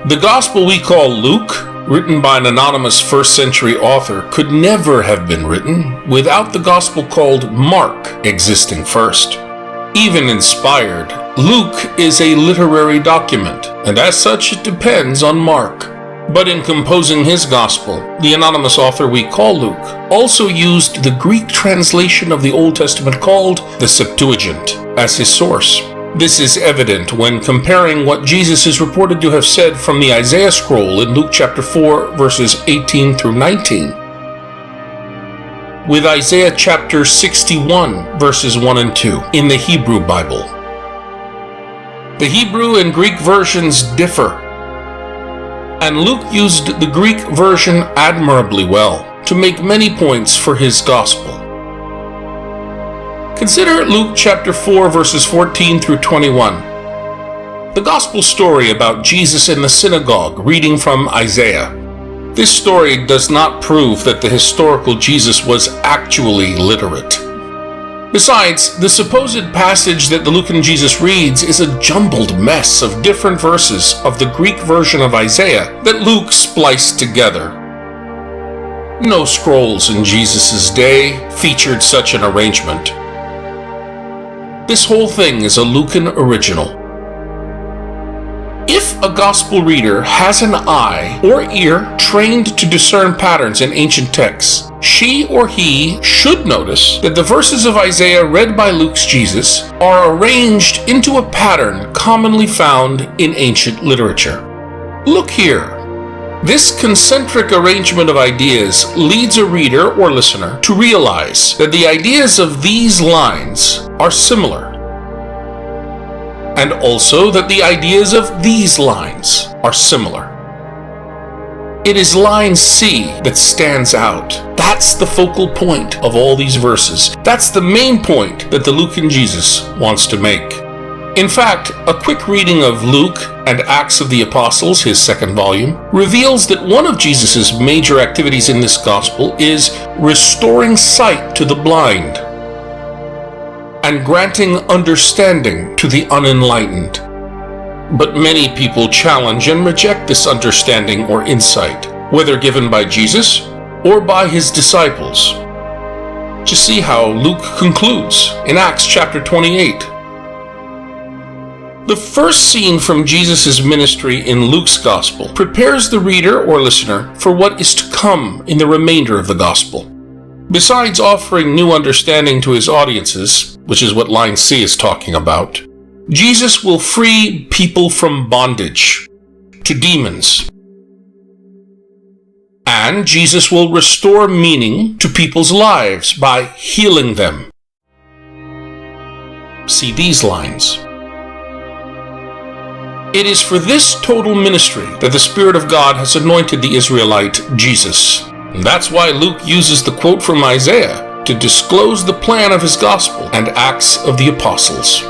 The gospel we call Luke, written by an anonymous first-century author, could never have been written without the gospel called Mark existing first. Even inspired, Luke is a literary document, and as such it depends on Mark. But in composing his gospel, the anonymous author we call Luke also used the Greek translation of the Old Testament called the Septuagint as his source. This is evident when comparing what Jesus is reported to have said from the Isaiah scroll in Luke chapter 4, verses 18 through 19, with Isaiah chapter 61, verses 1 and 2 in the Hebrew Bible. The Hebrew and Greek versions differ, and Luke used the Greek version admirably well to make many points for his gospel. Consider Luke chapter 4, verses 14 through 21. The gospel story about Jesus in the synagogue reading from Isaiah. This story does not prove that the historical Jesus was actually literate. Besides, the supposed passage that the Lucan Jesus reads is a jumbled mess of different verses of the Greek version of Isaiah that Luke spliced together. No scrolls in Jesus' day featured such an arrangement. This whole thing is a Lucan original. If a gospel reader has an eye or ear trained to discern patterns in ancient texts, she or he should notice that the verses of Isaiah read by Luke's Jesus are arranged into a pattern commonly found in ancient literature. Look here. This concentric arrangement of ideas leads a reader or listener to realize that the ideas of these lines are similar, and also that the ideas of these lines are similar. It is line C that stands out. That's the focal point of all these verses. That's the main point that the Lucan Jesus wants to make. In fact, a quick reading of Luke and Acts of the Apostles, his second volume, reveals that one of Jesus' major activities in this gospel is restoring sight to the blind and granting understanding to the unenlightened. But many people challenge and reject this understanding or insight, whether given by Jesus or by his disciples. Just see how Luke concludes in Acts chapter 28. The first scene from Jesus' ministry in Luke's gospel prepares the reader or listener for what is to come in the remainder of the gospel. Besides offering new understanding to his audiences, which is what line C is talking about, Jesus will free people from bondage to demons. And Jesus will restore meaning to people's lives by healing them. See these lines. It is for this total ministry that the Spirit of God has anointed the Israelite Jesus. And that's why Luke uses the quote from Isaiah to disclose the plan of his gospel and Acts of the Apostles.